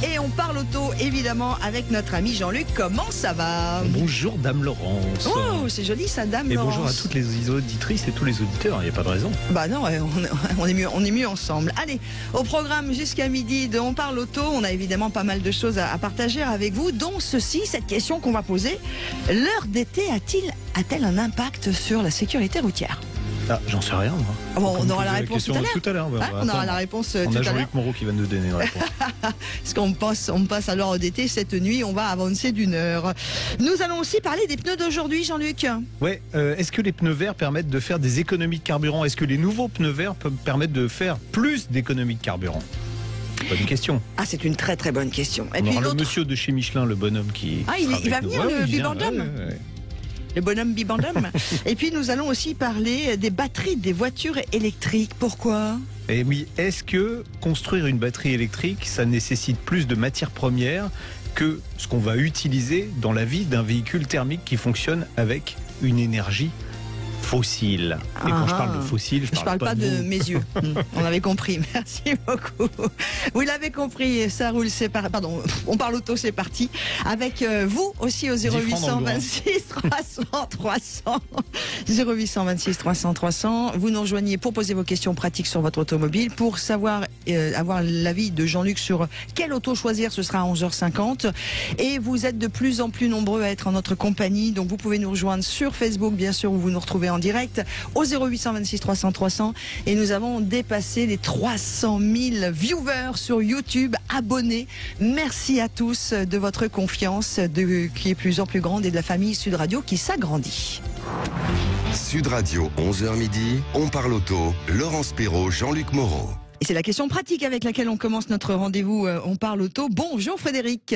Et on parle auto, évidemment, avec notre ami Jean-Luc. Comment ça va? Bonjour Dame Laurence. Oh, c'est joli ça, Dame Et Laurence. bonjour à toutes les auditrices et tous les auditeurs, il n'y a pas de raison. Bah non, on est mieux ensemble. Allez, au programme jusqu'à midi de On parle auto, on a évidemment pas mal de choses à partager avec vous, dont cette question qu'on va poser. L'heure d'été a-t-elle un impact sur la sécurité routière? Ah, j'en sais rien, moi. Bon, on aura la réponse tout à l'heure. On aura la réponse tout à l'heure. On a Jean-Luc Moreau qui va nous donner la réponse. Parce qu'on passe à l'heure d'été cette nuit, on va avancer d'une heure. Nous allons aussi parler des pneus d'aujourd'hui, Jean-Luc. Ouais, est-ce que les pneus verts permettent de faire des économies de carburant? Est-ce que les nouveaux pneus verts peuvent permettre de faire plus d'économies de carburant? Bonne question. Ah, c'est une très très bonne question. Et on puis aura le monsieur de chez Michelin, le bonhomme qui... Ah, il va venir, le bibendum. Le bonhomme bibendum. Et puis nous allons aussi parler des batteries des voitures électriques. Pourquoi? Et oui, est-ce que construire une batterie électrique, ça nécessite plus de matières premières que ce qu'on va utiliser dans la vie d'un véhicule thermique qui fonctionne avec une énergie fossile? Et quand je parle de fossile, je parle pas de mes yeux. On avait compris. Merci beaucoup. Vous l'avez compris, ça roule. Pardon, on parle auto, c'est parti. Avec vous aussi au 0826 300 300. 0826 300 300. Vous nous rejoignez pour poser vos questions pratiques sur votre automobile, pour savoir avoir l'avis de Jean-Luc sur quelle auto choisir. Ce sera à 11h50. Et vous êtes de plus en plus nombreux à être en notre compagnie. Donc vous pouvez nous rejoindre sur Facebook, bien sûr, où vous nous retrouvez en direct au 0826 300 300, et nous avons dépassé les 300 000 viewers sur YouTube, abonnés. Merci à tous de votre confiance qui est plus en plus grande, et de la famille Sud Radio qui s'agrandit. Sud Radio, 11h midi, on parle auto, Laurence Perrault, Jean-Luc Moreau. Et c'est la question pratique avec laquelle on commence notre rendez-vous On parle auto. Bonjour Frédéric.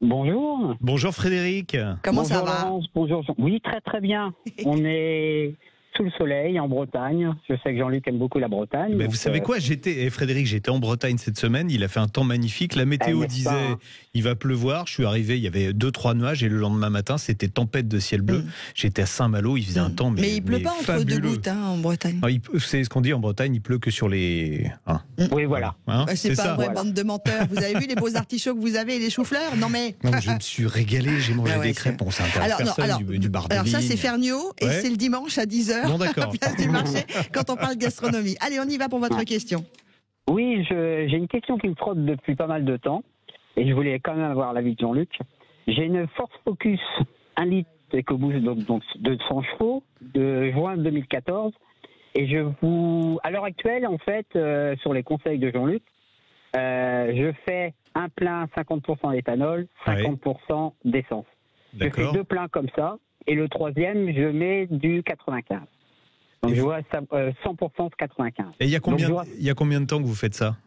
Bonjour. Bonjour Frédéric. Comment bonjour ça va? Laurence, bonjour. Oui, très très bien. On est sous le soleil en Bretagne. Je sais que Jean-Luc aime beaucoup la Bretagne. Mais vous savez quoi, Frédéric, j'étais en Bretagne cette semaine, il a fait un temps magnifique, la météo disait il va pleuvoir, je suis arrivé, il y avait 2-3 nuages, et le lendemain matin c'était tempête de ciel bleu. J'étais à Saint-Malo, il faisait un temps mais il pleut pas entre deux gouttes en Bretagne. C'est ce qu'on dit en Bretagne, il pleut que sur les... Oui, voilà. C'est pas une vraie bande de menteurs. Vous avez vu les beaux artichots que vous avez et les choux-fleurs? Non mais... Non, je me suis régalé, j'ai mangé des crêpes, on s'intéresse personne, du bar de alors ça vigne. c'est Ferniaud, et c'est le dimanche à 10h. Bon, d'accord. Place du marché, quand on parle gastronomie. Allez, on y va pour votre question. Oui, j'ai une question qui me trotte depuis pas mal de temps, et je voulais quand même avoir l'avis de Jean-Luc. J'ai une Ford Focus 1 litre EcoBoost, donc de 100 chevaux, de juin 2014, et à l'heure actuelle, en fait, sur les conseils de Jean-Luc, je fais un plein 50% d'éthanol, 50% d'essence. Je fais 2 pleins comme ça, et le troisième, je mets du 95. Donc je vois 100% 95. Et il y a combien de temps que vous faites ça?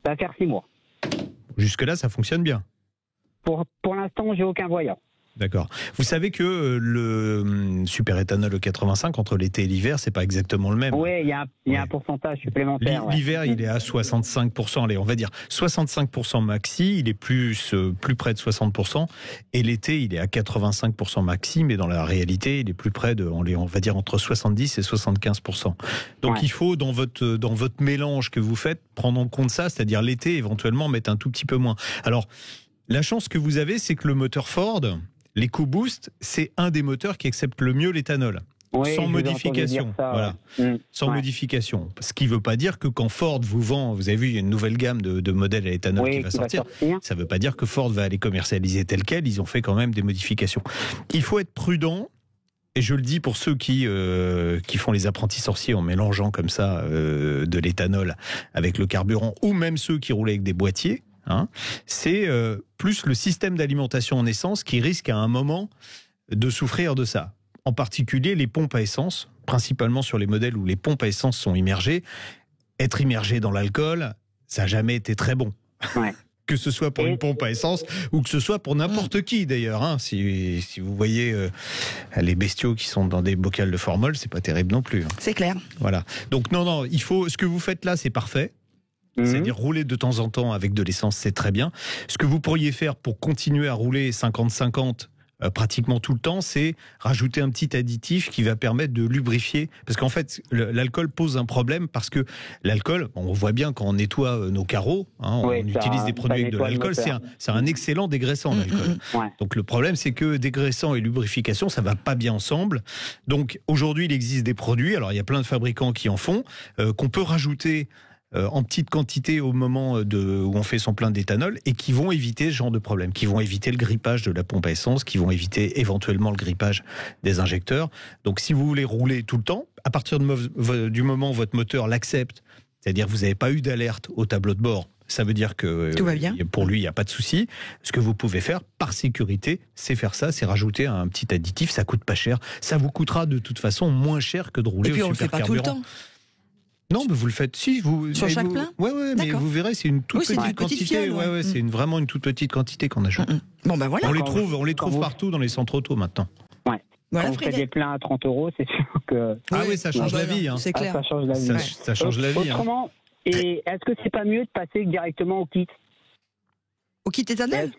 Ça va faire 6 mois. Jusque-là, ça fonctionne bien? Pour l'instant, j'ai aucun voyant. D'accord. Vous savez que le super éthanol 85 entre l'été et l'hiver, c'est pas exactement le même. Oui, il y a un pourcentage supplémentaire. L'hiver, il est à 65%. Allez, on va dire 65% maxi. Il est plus près de 60%. Et l'été, il est à 85% maxi. Mais dans la réalité, il est plus près de, on va dire entre 70 et 75%. Donc il faut dans votre mélange que vous faites prendre en compte ça, c'est-à-dire l'été éventuellement mettre un tout petit peu moins. Alors la chance que vous avez, c'est que le moteur Ford, l'EcoBoost, c'est un des moteurs qui accepte le mieux l'éthanol. Sans modification. Voilà. Sans modification. Ce qui ne veut pas dire que quand Ford vous vend, vous avez vu, il y a une nouvelle gamme de modèles à éthanol qui va sortir. Ça ne veut pas dire que Ford va aller commercialiser tel quel. Ils ont fait quand même des modifications. Il faut être prudent. Et je le dis pour ceux qui font les apprentis sorciers en mélangeant comme ça de l'éthanol avec le carburant, ou même ceux qui roulent avec des boîtiers. C'est plus le système d'alimentation en essence qui risque à un moment de souffrir de ça. En particulier les pompes à essence, principalement sur les modèles où les pompes à essence sont immergées. Être immergé dans l'alcool, ça n'a jamais été très bon. Ouais. Que ce soit pour une pompe à essence ou que ce soit pour n'importe qui d'ailleurs. Si vous voyez les bestiaux qui sont dans des bocals de formol, c'est pas terrible non plus. C'est clair. Voilà. Donc non, ce que vous faites là, c'est parfait. C'est-à-dire rouler de temps en temps avec de l'essence, c'est très bien. Ce que vous pourriez faire pour continuer à rouler 50-50, pratiquement tout le temps, c'est rajouter un petit additif qui va permettre de lubrifier. Parce qu'en fait, l'alcool pose un problème parce que l'alcool, on voit bien quand on nettoie nos carreaux, on utilise des produits avec de l'alcool, c'est un excellent dégraissant, l'alcool. Donc le problème, c'est que dégraissant et lubrification, ça va pas bien ensemble. Donc aujourd'hui, il existe des produits, alors il y a plein de fabricants qui en font, qu'on peut rajouter en petite quantité au moment où on fait son plein d'éthanol et qui vont éviter ce genre de problème, qui vont éviter le grippage de la pompe à essence, qui vont éviter éventuellement le grippage des injecteurs. Donc si vous voulez rouler tout le temps, à partir du moment où votre moteur l'accepte, c'est-à-dire que vous n'avez pas eu d'alerte au tableau de bord, ça veut dire que tout va bien. Pour lui, il n'y a pas de souci. Ce que vous pouvez faire, par sécurité, c'est faire ça, c'est rajouter un petit additif, ça coûte pas cher. Ça vous coûtera de toute façon moins cher que de rouler au supercarburant. Et puis on le fait pas tout le temps. Non, mais vous le faites sur chaque plein. Ouais, mais vous verrez, c'est une toute petite quantité. C'est vraiment une toute petite quantité qu'on ajoute. Bon ben voilà. On les trouve partout dans les centres auto maintenant. Ouais. Voilà, quand vous faites des pleins à 30 €, c'est sûr que. Ça change la vie. C'est clair. Ça change la vie. Ça change la vie. Autrement, et est-ce que c'est pas mieux de passer directement au kit? Au kit éthanol.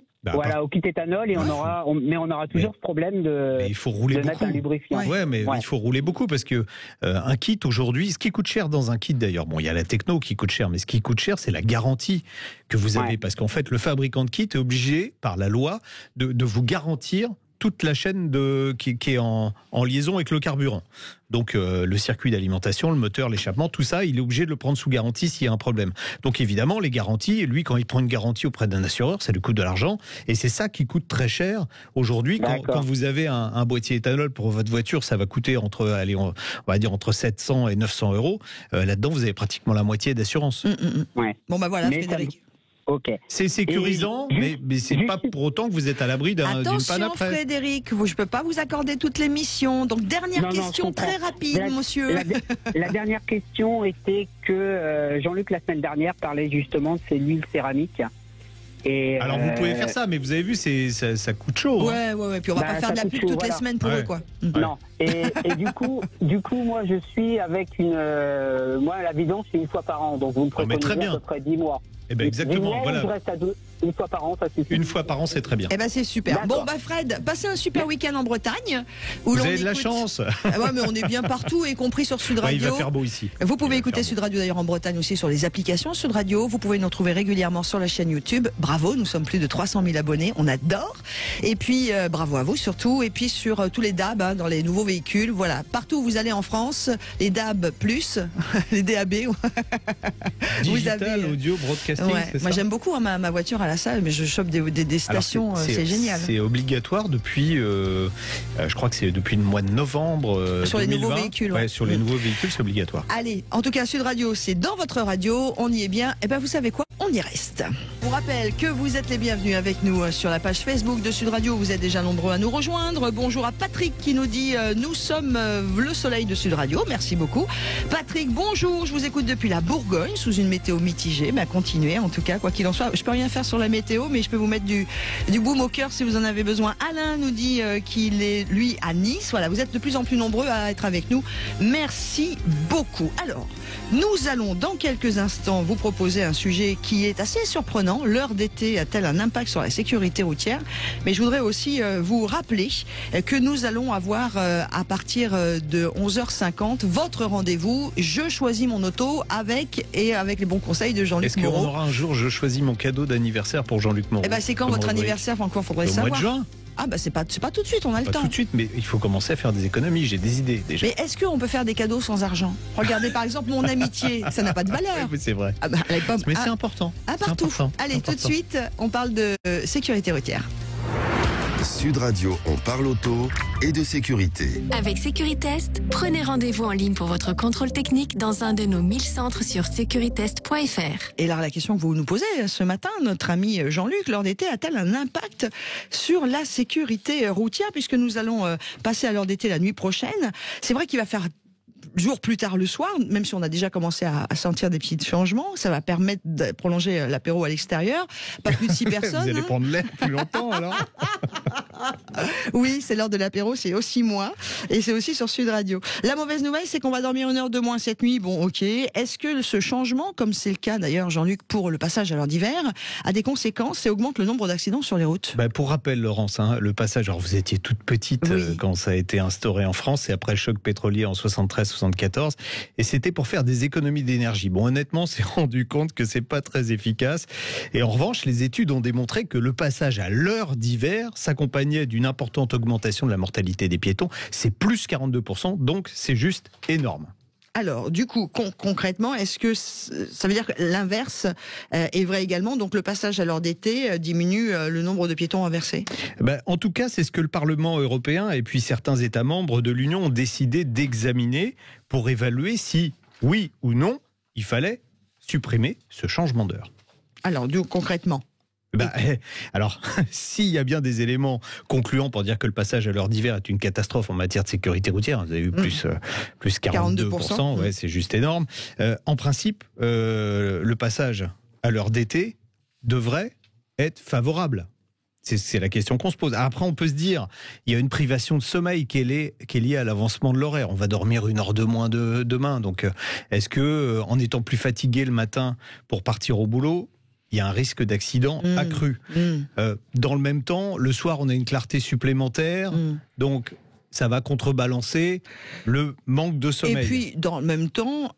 Au kit éthanol, et on aura toujours ce problème de il faut rouler beaucoup. Mettre un lubrifiant. Il faut rouler beaucoup parce que un kit aujourd'hui, ce qui coûte cher dans un kit d'ailleurs, il y a la techno qui coûte cher, mais ce qui coûte cher, c'est la garantie que vous avez, parce qu'en fait, le fabricant de kit est obligé par la loi de vous garantir toute la chaîne qui est en liaison avec le carburant. Donc le circuit d'alimentation, le moteur, l'échappement, tout ça, il est obligé de le prendre sous garantie s'il y a un problème. Donc évidemment, les garanties, lui, quand il prend une garantie auprès d'un assureur, ça lui coûte de l'argent. Et c'est ça qui coûte très cher aujourd'hui. Quand vous avez un boîtier éthanol pour votre voiture, ça va coûter on va dire entre 700 et 900 €. Là-dedans, vous avez pratiquement la moitié d'assurance. Bon, bah voilà, Frédéric. Okay. C'est sécurisant, mais c'est pas pour autant que vous êtes à l'abri d'une panne après. Attention Frédéric, je ne peux pas vous accorder toute l'émission. Donc dernière question très rapide, monsieur. La dernière question était que Jean-Luc, la semaine dernière, parlait justement de ces huiles céramiques. Et alors vous pouvez faire ça, mais vous avez vu, ça coûte chaud. Ouais. Puis on va pas faire de la pub toutes les semaines pour eux, quoi. Non. Et du coup, moi, je suis avec moi, la vidange, c'est une fois par an. Donc vous me préconisez à peu près 10 mois. Eh ben exactement, voilà. Je reste à une fois par an, ça suffit. Une fois par an, c'est très bien. Eh ben c'est super. Bon Fred, passez un super week-end en Bretagne. Vous avez de la chance. Mais on est bien partout, y compris sur Sud Radio. Il va faire beau ici. Vous pouvez écouter Sud Radio d'ailleurs en Bretagne aussi sur les applications Sud Radio. Vous pouvez nous retrouver régulièrement sur la chaîne YouTube. Bravo, nous sommes plus de 300 000 abonnés. On adore. Et puis bravo à vous surtout. Et puis sur tous les DAB dans les nouveaux véhicules. Voilà, partout où vous allez en France, les DAB+, les DAB. Digital, audio, broadcasting. C'est ça. Moi j'aime beaucoup ma voiture à la salle, mais je chope des stations, c'est génial. C'est obligatoire depuis, je crois que c'est depuis le mois de novembre sur 2020. Les nouveaux véhicules. Sur les nouveaux véhicules, c'est obligatoire. Allez, en tout cas Sud Radio, c'est dans votre radio, on y est bien. Et ben vous savez quoi, on y reste. Je vous rappelle que vous êtes les bienvenus avec nous sur la page Facebook de Sud Radio. Vous êtes déjà nombreux à nous rejoindre. Bonjour à Patrick qui nous dit nous sommes le soleil de Sud Radio. Merci beaucoup. Patrick, bonjour. Je vous écoute depuis la Bourgogne sous une météo mitigée. Mais continuez en tout cas, quoi qu'il en soit. Je peux rien faire sur la météo, mais je peux vous mettre du baume au cœur si vous en avez besoin. Alain nous dit qu'il est lui à Nice. Voilà, vous êtes de plus en plus nombreux à être avec nous. Merci beaucoup. Alors, nous allons dans quelques instants vous proposer un sujet qui est assez surprenant. L'heure d'été a-t-elle un impact sur la sécurité routière? Mais je voudrais aussi vous rappeler que nous allons avoir à partir de 11h50 votre rendez-vous. Je choisis mon auto avec les bons conseils de Jean-Luc Moreau. Est-ce qu'on aura un jour je choisis mon cadeau d'anniversaire pour Jean-Luc Moreau? Eh ben c'est quand votre anniversaire? Encore faudrait savoir. Au mois de juin. Ah bah c'est pas tout de suite, on a le temps. Pas tout de suite, mais il faut commencer à faire des économies. J'ai des idées déjà. Mais est-ce qu'on peut faire des cadeaux sans argent? Regardez par exemple mon amitié, ça n'a pas de valeur. Oui, c'est vrai. Mais c'est important. Partout. Allez, tout de suite, on parle de sécurité routière. Sud Radio, on parle auto et de sécurité. Avec Sécuritest, prenez rendez-vous en ligne pour votre contrôle technique dans un de nos 1000 centres sur securitest.fr. Et là, la question que vous nous posez ce matin, notre ami Jean-Luc, l'heure d'été a-t-elle un impact sur la sécurité routière, puisque nous allons passer à l'heure d'été la nuit prochaine? C'est vrai qu'il va faire jour plus tard le soir, même si on a déjà commencé à sentir des petits changements. Ça va permettre de prolonger l'apéro à l'extérieur. Pas plus de 6 personnes. Vous allez prendre l'air plus longtemps alors. Oui, c'est l'heure de l'apéro, c'est aussi moi. Et c'est aussi sur Sud Radio. La mauvaise nouvelle, c'est qu'on va dormir 1 heure de moins cette nuit. Bon, ok. Est-ce que ce changement, comme c'est le cas d'ailleurs, Jean-Luc, pour le passage à l'heure d'hiver, a des conséquences et augmente le nombre d'accidents sur les routes? Pour rappel, Laurence, le passage, alors vous étiez toute petite quand ça a été instauré en France, et après le choc pétrolier en 73-74, et c'était pour faire des économies d'énergie. Bon, honnêtement, on s'est rendu compte que c'est pas très efficace. Et en revanche, les études ont démontré que le passage à l'heure d'hiver s'accompagnait d'une importante augmentation de la mortalité des piétons. C'est plus 42%, donc c'est juste énorme. Alors, du coup, concrètement, est-ce que ça veut dire que l'inverse est vrai également? Donc, le passage à l'heure d'été diminue le nombre de piétons inversés? En tout cas, c'est ce que le Parlement européen et puis certains États membres de l'Union ont décidé d'examiner pour évaluer si, oui ou non, il fallait supprimer ce changement d'heure. Alors, concrètement? Alors, s'il y a bien des éléments concluants pour dire que le passage à l'heure d'hiver est une catastrophe en matière de sécurité routière, vous avez eu plus 42%, ouais, c'est juste énorme. En principe, le passage à l'heure d'été devrait être favorable. C'est la question qu'on se pose. Après, on peut se dire, il y a une privation de sommeil qui est liée à l'avancement de l'horaire. On va dormir 1 heure de moins demain. Donc, est-ce que, en étant plus fatigué le matin pour partir au boulot, il y a un risque d'accident accru. Dans le même temps, le soir, on a une clarté supplémentaire. Donc, ça va contrebalancer le manque de sommeil. Et puis, dans le même temps,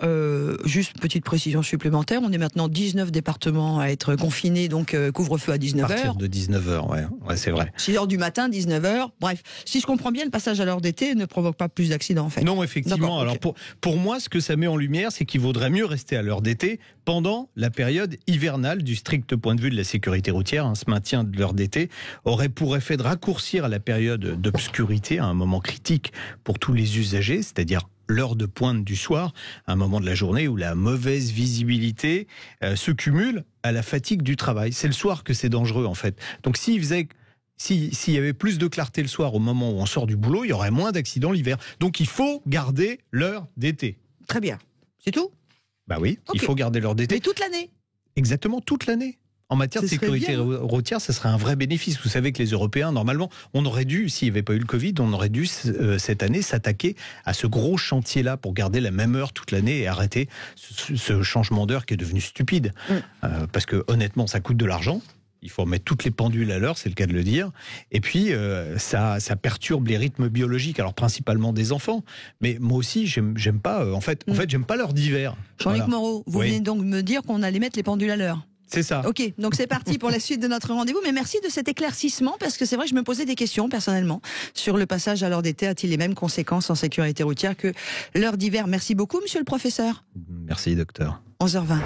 juste petite précision supplémentaire, on est maintenant 19 départements à être confinés, donc couvre-feu à 19h. À partir de 19h, ouais, c'est vrai. 6h du matin, 19h, bref. Si je comprends bien, le passage à l'heure d'été ne provoque pas plus d'accidents, en fait. Non, effectivement. Alors, pour moi, ce que ça met en lumière, c'est qu'il vaudrait mieux rester à l'heure d'été pendant la période hivernale, du strict point de vue de la sécurité routière. Ce maintien de l'heure d'été aurait pour effet de raccourcir la période d'obscurité à un moment critique pour tous les usagers, c'est-à-dire l'heure de pointe du soir, un moment de la journée où la mauvaise visibilité se cumule à la fatigue du travail. C'est le soir que c'est dangereux, en fait. Donc s'il y avait plus de clarté le soir au moment où on sort du boulot, il y aurait moins d'accidents l'hiver. Donc il faut garder l'heure d'été. Très bien. C'est tout? Oui, okay. Il faut garder l'heure d'été. Mais toute l'année? Exactement, toute l'année. En matière de sécurité routière, ça serait un vrai bénéfice. Vous savez que les Européens, normalement, on aurait dû, s'il n'y avait pas eu le Covid, on aurait dû cette année s'attaquer à ce gros chantier-là pour garder la même heure toute l'année et arrêter ce changement d'heure qui est devenu stupide. Parce que honnêtement, ça coûte de l'argent. Il faut remettre toutes les pendules à l'heure, c'est le cas de le dire. Et puis, ça perturbe les rythmes biologiques, alors principalement des enfants. Mais moi aussi, j'aime pas, en fait, j'aime pas l'heure d'hiver. Jean-Luc Moreau, vous venez donc me dire qu'on allait mettre les pendules à l'heure? C'est ça. Ok, donc c'est parti pour la suite de notre rendez-vous. Mais merci de cet éclaircissement, parce que c'est vrai que je me posais des questions personnellement sur le passage à l'heure d'été. A-t-il les mêmes conséquences en sécurité routière que l'heure d'hiver? Merci beaucoup, monsieur le professeur. Merci, docteur. 11h20.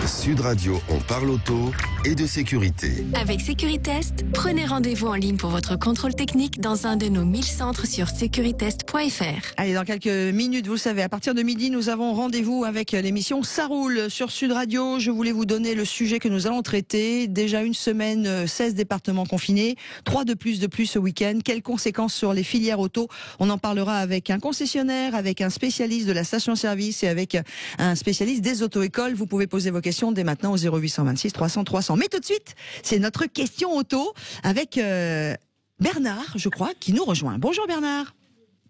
Sud Radio, on parle auto et de sécurité. Avec Sécuritest, prenez rendez-vous en ligne pour votre contrôle technique dans un de nos 1000 centres sur securitest.fr. Allez, dans quelques minutes, vous le savez, à partir de midi, nous avons rendez-vous avec l'émission Ça roule sur Sud Radio. Je voulais vous donner le sujet que nous allons traiter. Déjà une semaine, 16 départements confinés, 3 de plus ce week-end. Quelles conséquences sur les filières auto? On en parlera avec un concessionnaire, avec un spécialiste de la station-service et avec un spécialiste des auto-écoles. Vous pouvez poser vos questions dès maintenant au 0826 300 300. Mais tout de suite, c'est notre question auto avec Bernard, je crois, qui nous rejoint. Bonjour Bernard.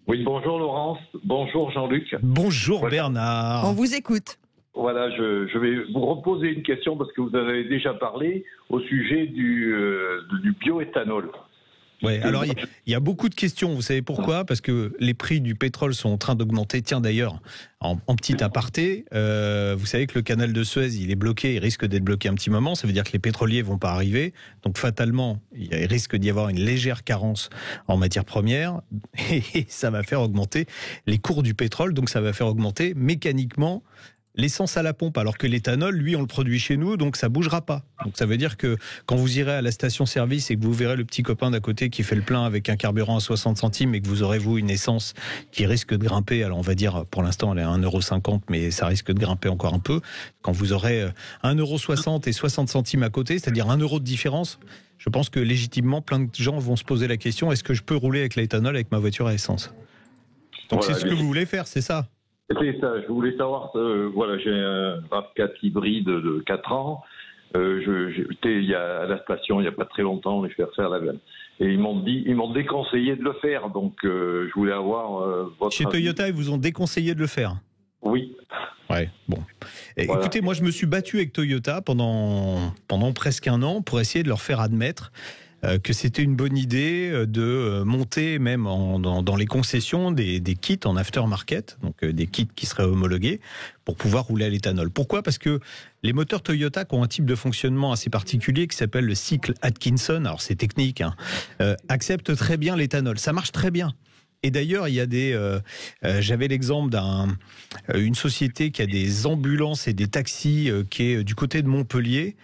Oui, bonjour Laurence, bonjour Jean-Luc. Bonjour Bernard. On vous écoute. Voilà, je vais vous reposer une question parce que vous avez déjà parlé au sujet du bioéthanol. Ouais, alors il y a beaucoup de questions. Vous savez pourquoi? Parce que les prix du pétrole sont en train d'augmenter. Tiens, d'ailleurs, en petit aparté, vous savez que le canal de Suez, il est bloqué, il risque d'être bloqué un petit moment. Ça veut dire que les pétroliers vont pas arriver. Donc fatalement, il risque d'y avoir une légère carence en matières premières et ça va faire augmenter les cours du pétrole. Donc ça va faire augmenter mécaniquement l'essence à la pompe, alors que l'éthanol, lui, on le produit chez nous, donc ça bougera pas. Donc ça veut dire que quand vous irez à la station-service et que vous verrez le petit copain d'à côté qui fait le plein avec un carburant à 60 centimes et que vous aurez, vous, une essence qui risque de grimper, alors on va dire, pour l'instant, elle est à 1,50 €, mais ça risque de grimper encore un peu. Quand vous aurez 1,60 € et 60 centimes à côté, c'est-à-dire 1 € de différence, je pense que légitimement, plein de gens vont se poser la question, est-ce que je peux rouler avec l'éthanol avec ma voiture à essence? Donc voilà, c'est ce que vous voulez faire, c'est ça? C'est ça, je voulais savoir, voilà, j'ai un RAV4 hybride de 4 ans, J'étais à la station il n'y a pas très longtemps, les faire faire et ils m'ont déconseillé de le faire, donc je voulais avoir votre Chez avis. Toyota, ils vous ont déconseillé de le faire? Oui. Ouais, bon. Voilà. Écoutez, moi je me suis battu avec Toyota pendant presque un an pour essayer de leur faire admettre que c'était une bonne idée de monter même dans les concessions des kits en aftermarket, donc des kits qui seraient homologués pour pouvoir rouler à l'éthanol. Pourquoi ? Parce que les moteurs Toyota qui ont un type de fonctionnement assez particulier qui s'appelle le cycle Atkinson, alors c'est technique, hein, acceptent très bien l'éthanol. Ça marche très bien. Et d'ailleurs, il y a j'avais l'exemple d'une société qui a des ambulances et des taxis qui est du côté de Montpellier.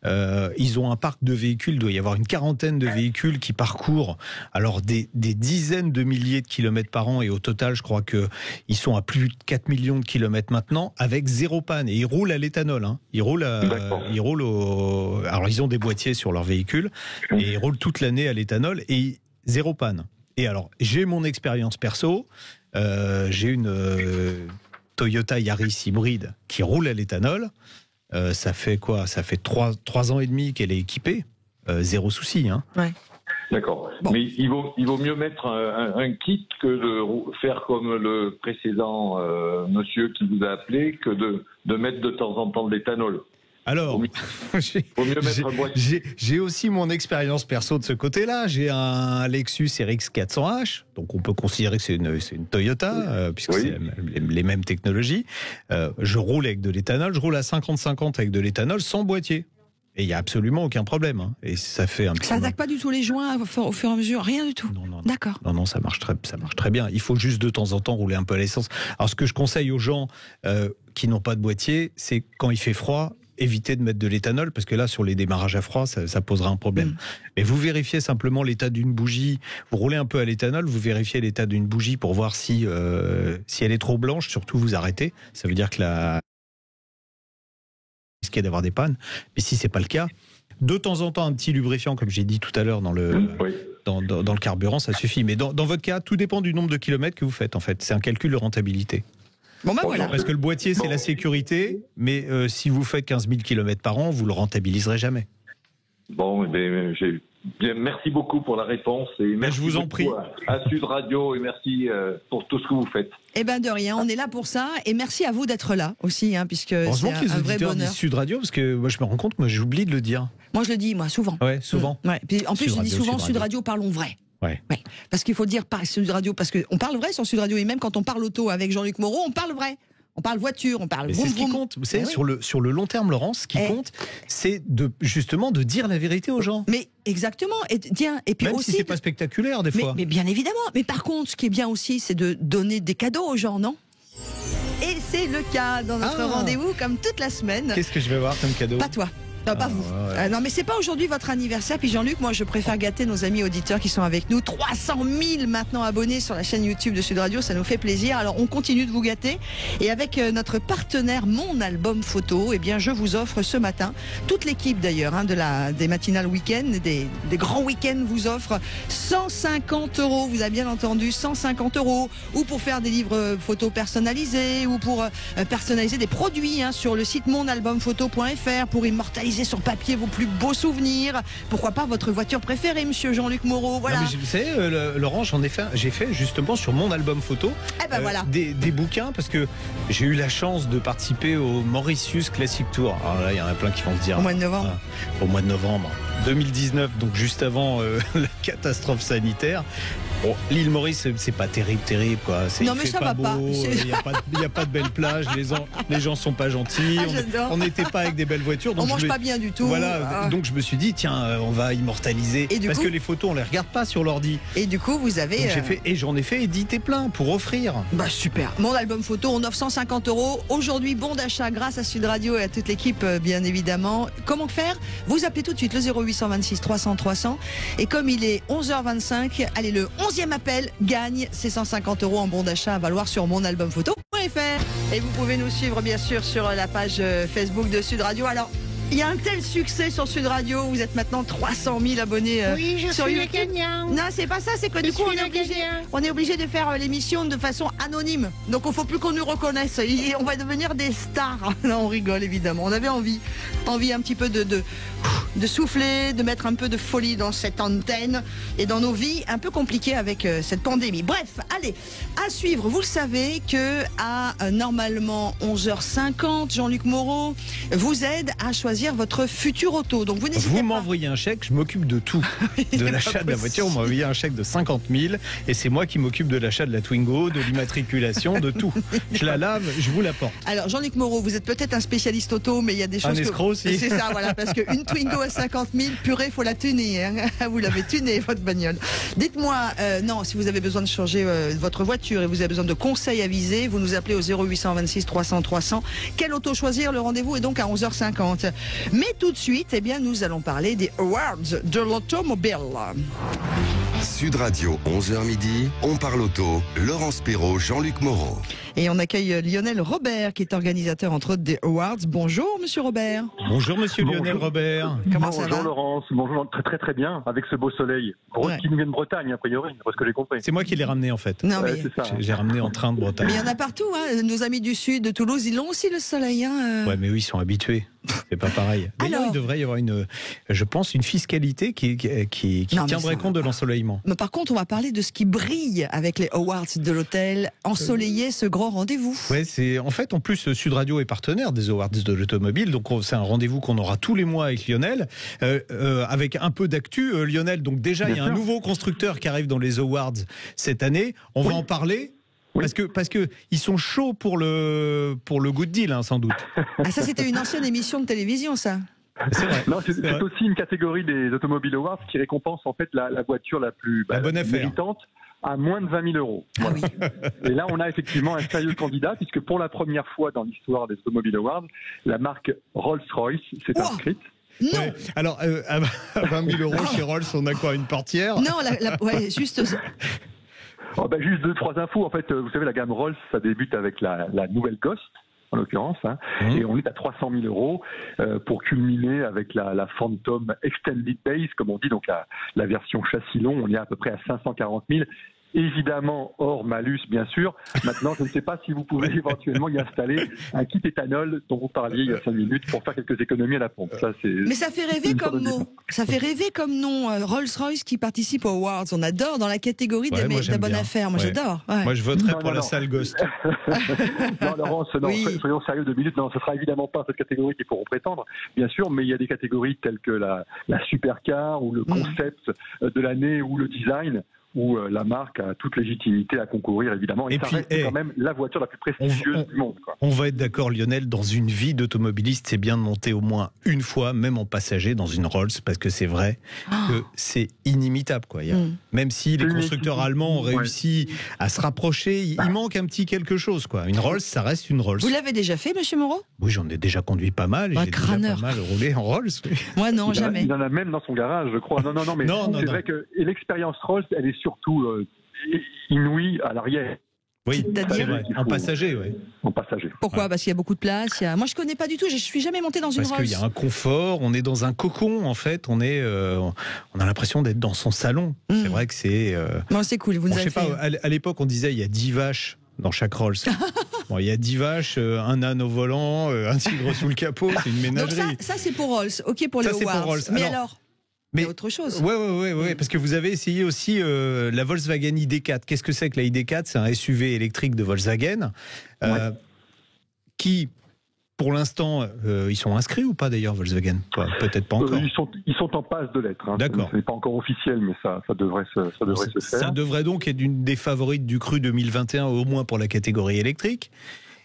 Ils ont un parc de véhicules, il doit y avoir une quarantaine de véhicules qui parcourent alors des dizaines de milliers de kilomètres par an, et au total je crois qu'ils sont à plus de 4 millions de kilomètres maintenant avec zéro panne, et ils roulent à l'éthanol, hein. Alors ils ont des boîtiers sur leurs véhicules et ils roulent toute l'année à l'éthanol et zéro panne. Et alors j'ai mon expérience perso, j'ai une Toyota Yaris hybride qui roule à l'éthanol. Ça fait quoi ? Ça fait 3 ans et demi qu'elle est équipée. Zéro souci. Hein. Ouais. D'accord. Bon. Mais il vaut mieux mettre un kit que de faire comme le précédent monsieur qui vous a appelé, que de mettre de temps en temps de l'éthanol. Alors, Vaut mieux mettre un boîtier. j'ai aussi mon expérience perso de ce côté-là. J'ai un Lexus RX 400H, donc on peut considérer que c'est une Toyota, puisque Oui. c'est les mêmes technologies. Je roule avec de l'éthanol, je roule à 50-50 avec de l'éthanol sans boîtier. Et il n'y a absolument aucun problème. Hein. Et ça fait un petit Ça n'attaque pas du tout les joints au fur et à mesure, rien du tout. Non. D'accord. Non, ça marche très bien. Il faut juste de temps en temps rouler un peu à l'essence. Alors, ce que je conseille aux gens qui n'ont pas de boîtier, c'est quand il fait froid, éviter de mettre de l'éthanol, parce que là, sur les démarrages à froid, ça posera un problème. Mais vous vérifiez simplement l'état d'une bougie. Vous roulez un peu à l'éthanol, vous vérifiez l'état d'une bougie pour voir si elle est trop blanche. Surtout, vous arrêtez. Ça veut dire que risquez d'avoir des pannes. Mais si c'est pas le cas, de temps en temps, un petit lubrifiant, comme j'ai dit tout à l'heure, dans le carburant, ça suffit. Mais dans votre cas, tout dépend du nombre de kilomètres que vous faites, en fait. C'est un calcul de rentabilité. Bon, ben voilà. Parce que le boîtier, c'est la sécurité, mais si vous faites 15 000 km par an, vous le rentabiliserez jamais. Bon, bien, merci beaucoup pour la réponse. Et merci je vous en prie. À Sud Radio, et merci pour tout ce que vous faites. Eh ben de rien, on est là pour ça, et merci à vous d'être là aussi, hein, puisque Heureusement c'est que les un vrai auditeurs bonheur. disent Sud Radio, parce que moi je me rends compte, moi j'oublie de le dire. Moi je le dis, souvent. Ouais, souvent. Ouais. Puis, en plus, Sud je dis Radio, souvent Sud Sud Radio. Radio, parlons vrai. Ouais. Ouais. Parce qu'il faut dire Sud Radio, parce qu'on parle vrai sur Sud Radio, et même quand on parle auto avec Jean-Luc Moreau, on parle vrai. On parle voiture, on parle Mais vroom, c'est ce qui vroom. compte. Vous savez, Eh oui. sur le long terme, Laurence, ce qui compte, c'est justement de dire la vérité aux gens. Mais exactement. Et tiens, et puis Même aussi, si c'est pas spectaculaire des fois. mais bien évidemment. Mais par contre, ce qui est bien aussi, c'est de donner des cadeaux aux gens, non ? Et c'est le cas dans notre rendez-vous, comme toute la semaine. Qu'est-ce que je vais voir comme cadeau ? Pas toi. Non, pas vous. ouais. Non, mais c'est pas aujourd'hui votre anniversaire. Puis Jean-Luc, moi, je préfère gâter nos amis auditeurs qui sont avec nous. 300 000 maintenant abonnés sur la chaîne YouTube de Sud Radio. Ça nous fait plaisir. Alors, on continue de vous gâter. Et avec notre partenaire Mon Album Photo, eh bien, je vous offre ce matin, toute l'équipe d'ailleurs, hein, des matinales week-end, des grands week-ends vous offre 150 €. Vous avez bien entendu, 150 €. Ou pour faire des livres photos personnalisés, ou pour personnaliser des produits, hein, sur le site monalbumphoto.fr, pour immortaliser sur papier vos plus beaux souvenirs. Pourquoi pas votre voiture préférée, monsieur Jean-Luc Moreau. Voilà. Non, mais vous savez, Laurent, j'ai fait justement sur mon album photo Eh ben voilà. des bouquins, parce que j'ai eu la chance de participer au Mauritius Classic Tour. Alors là, il y en a plein qui vont se dire. Au mois de novembre. Au mois de novembre 2019, donc juste avant la catastrophe sanitaire. Bon, l'île Maurice, c'est pas terrible, quoi. Non, il mais fait ça pas va beau, pas. Il n'y a pas de belles plages, les gens sont pas gentils, Ah, j'adore. on n'était pas avec des belles voitures. Donc On mange pas bien du tout. Voilà, donc je me suis dit, tiens, on va immortaliser. Et du parce coup que les photos, on les regarde pas sur l'ordi. Et du coup, vous avez. Donc j'en ai fait éditer plein pour offrir. Bah super. Mon album photo, on offre 150 €. Aujourd'hui, bon d'achat grâce à Sud Radio et à toute l'équipe, bien évidemment. Comment faire ? Vous appelez tout de suite le 0826 300 300. Et comme il est 11h25, allez, le 11e appel gagne ces 150 € en bon d'achat à valoir sur monalbumphoto.fr. Et vous pouvez nous suivre, bien sûr, sur la page Facebook de Sud Radio. Alors, Il y a un tel succès sur Sud Radio, vous êtes maintenant 300 000 abonnés sur YouTube. Non, c'est pas ça, c'est que du coup on est obligé de faire l'émission de façon anonyme. Donc il ne faut plus qu'on nous reconnaisse. On va devenir des stars. Non, on rigole évidemment. On avait envie un petit peu de souffler, de mettre un peu de folie dans cette antenne et dans nos vies un peu compliquées avec cette pandémie. Bref, allez, à suivre. Vous le savez que à normalement 11h50, Jean-Luc Moreau vous aide à choisir votre future auto. Donc vous n'hésitez pas. Vous m'envoyez un chèque, je m'occupe de tout. De l'achat de la voiture, vous m'envoyez un chèque de 50 000 et c'est moi qui m'occupe de l'achat de la Twingo, de l'immatriculation, de tout. Je la lave, je vous la porte. Alors Jean-Luc Moreau, vous êtes peut-être un spécialiste auto, mais il y a des choses. Un escroc aussi. C'est ça, voilà, parce qu'une Twingo à 50 000, purée, faut la tuner. Hein. Vous l'avez tunée, votre bagnole. Dites-moi, non, si vous avez besoin de changer votre voiture et vous avez besoin de conseils avisés, vous nous appelez au 0826 300 300. Quelle auto choisir? Le rendez-vous est donc à 11h50. Mais tout de suite, eh bien, nous allons parler des awards de l'automobile. Sud Radio, 11h midi, on parle auto. Laurence Perrault, Jean-Luc Moreau. Et on accueille Lionel Robert, qui est organisateur entre autres des Awards. Bonjour, monsieur Robert. Bonjour, monsieur Lionel Robert. Comment ça va? Bonjour Laurence, bonjour, très très très bien, avec ce beau soleil. Rose qui nous vient de Bretagne, a priori, parce que j'ai compris. C'est moi qui l'ai ramené en fait. Non, mais c'est ça. J'ai ramené en train de Bretagne. Mais il y en a partout, hein. Nos amis du sud, de Toulouse, ils l'ont aussi le soleil. Hein. Ouais, mais oui, ils sont habitués. C'est pas pareil. D'ailleurs, il devrait y avoir je pense, une fiscalité qui tiendrait compte de l'ensoleillement. Mais par contre, on va parler de ce qui brille avec les awards de l'hôtel, ensoleiller ce grand rendez-vous. Ouais, en fait, en plus, Sud Radio est partenaire des awards de l'automobile, donc c'est un rendez-vous qu'on aura tous les mois avec Lionel, avec un peu d'actu. Lionel, donc déjà, il y a un nouveau constructeur qui arrive dans les awards cette année. On va en parler. Parce que ils sont chauds pour le good deal, hein, sans doute. Ah, ça, c'était une ancienne émission de télévision, ça. C'est vrai. Non, c'est aussi une catégorie des Automobile Awards qui récompense en fait la voiture la plus méritante à moins de 20 000 euros. Voilà. Ah oui. Et là, on a effectivement un sérieux candidat, puisque pour la première fois dans l'histoire des Automobile Awards, la marque Rolls-Royce s'est inscrite. Non. Ouais. Alors, à 20 000 euros chez Rolls, on a quoi, une portière? Non, juste ça. Oh, juste 2-3 infos. En fait, vous savez, la gamme Rolls, ça débute avec la nouvelle Ghost, en l'occurrence, hein, et on est à 300 000 euros pour culminer avec la Phantom Extended Base, comme on dit, donc la version châssis long. On est à peu près à 540 000. Évidemment, hors malus, bien sûr. Maintenant, je ne sais pas si vous pouvez éventuellement y installer un kit éthanol dont vous parliez il y a 5 minutes pour faire quelques économies à la pompe. Mais ça fait rêver comme nom. Ça fait rêver comme nom. Rolls-Royce qui participe aux Awards. On adore dans la catégorie des bonnes affaires. Moi, j'adore. Ouais. Moi, je voterais pour la salle Ghost. Non, Laurence, soyons sérieux 2 minutes. Non, ce sera évidemment pas cette catégorie qu'ils pourront prétendre, bien sûr, mais il y a des catégories telles que la supercar ou le concept de l'année ou le design, où la marque a toute légitimité à concourir, évidemment. Et ça reste quand même la voiture la plus prestigieuse du monde. Quoi. On va être d'accord, Lionel, dans une vie d'automobiliste, c'est bien de monter au moins une fois, même en passager, dans une Rolls, parce que c'est vrai que c'est inimitable. Quoi. Même si les constructeurs allemands ont réussi à se rapprocher, il manque un petit quelque chose. Quoi. Une Rolls, ça reste une Rolls. Vous l'avez déjà fait, monsieur Moreau? Oui, j'en ai déjà conduit pas mal. J'ai déjà pas mal roulé en Rolls. Oui. Moi, non, jamais. Il en a même dans son garage, je crois. Non, mais c'est vrai que l'expérience Rolls, elle est surtout inouïe à l'arrière. Oui, c'est vrai. En passager, oui. En passager. Pourquoi? Parce qu'il y a beaucoup de place. Moi, je connais pas du tout. Je suis jamais monté dans une Rolls. Parce qu'il y a un confort. On est dans un cocon, en fait. On a l'impression d'être dans son salon. C'est vrai que c'est. Non, c'est cool. Vous nous avez fait. Je sais pas. À l'époque, on disait il y a 10 vaches dans chaque Rolls. Bon, il y a 10 vaches, un âne au volant, un tigre sous le capot. C'est une ménagerie. Donc ça c'est pour Rolls. Ok pour les Awards. Mais alors. Mais autre chose. Ouais, parce que vous avez essayé aussi la Volkswagen ID4. Qu'est-ce que c'est que la ID4? C'est un SUV électrique de Volkswagen qui, pour l'instant, ils sont inscrits ou pas d'ailleurs, Volkswagen? Peut-être pas encore. Ils sont en passe de l'être. Hein. D'accord. Ce n'est pas encore officiel, mais ça devrait se faire. Ça devrait donc être une des favorites du cru 2021, au moins pour la catégorie électrique.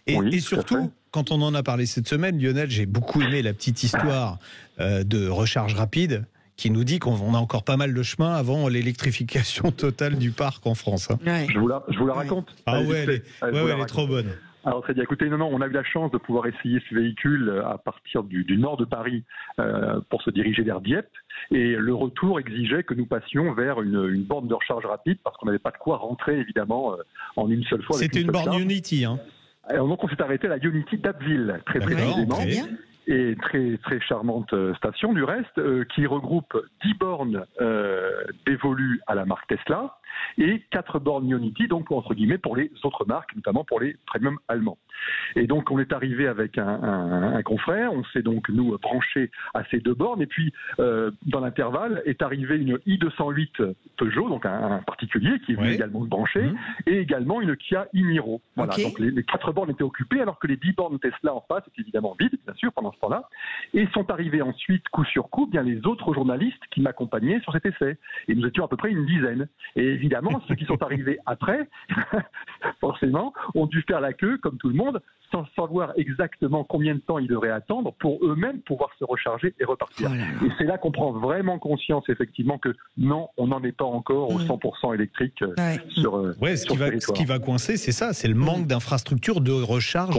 Et surtout, quand on en a parlé cette semaine, Lionel, j'ai beaucoup aimé la petite histoire de recharge rapide, qui nous dit qu'on a encore pas mal de chemin avant l'électrification totale du parc en France. Hein. Ouais. Je vous la raconte. Ah ouais, elle est trop bonne. Alors très bien, écoutez, on a eu la chance de pouvoir essayer ce véhicule à partir du nord de Paris pour se diriger vers Dieppe. Et le retour exigeait que nous passions vers une borne de recharge rapide parce qu'on n'avait pas de quoi rentrer évidemment en une seule fois. C'était une borne Unity. Hein. Alors, donc on s'est arrêté à la Unity d'Abbeville, très précisément. et très très charmante station du reste, qui regroupe 10 bornes dévolues à la marque Tesla et 4 bornes Ionity, donc entre guillemets pour les autres marques, notamment pour les premium allemands. Et donc on est arrivé avec un confrère, on s'est donc nous branché à ces 2 bornes, et puis dans l'intervalle est arrivé une i208 Peugeot, donc un particulier qui est venu également brancher, et également une Kia e-Niro. Voilà, donc les 4 bornes étaient occupées, alors que les 10 bornes Tesla en face étaient évidemment vides, bien sûr, pendant ce temps-là. Et sont arrivés ensuite, coup sur coup, bien les autres journalistes qui m'accompagnaient sur cet essai. Et nous étions à peu près une dizaine. Et évidemment, ceux qui sont arrivés après, forcément, ont dû faire la queue, comme tout le monde, sans savoir exactement combien de temps ils devraient attendre pour eux-mêmes pouvoir se recharger et repartir. Et c'est là qu'on prend vraiment conscience, effectivement, que non, on n'en est pas encore au 100% électrique sur ce qui va coincer, c'est ça, c'est le manque d'infrastructures de recharge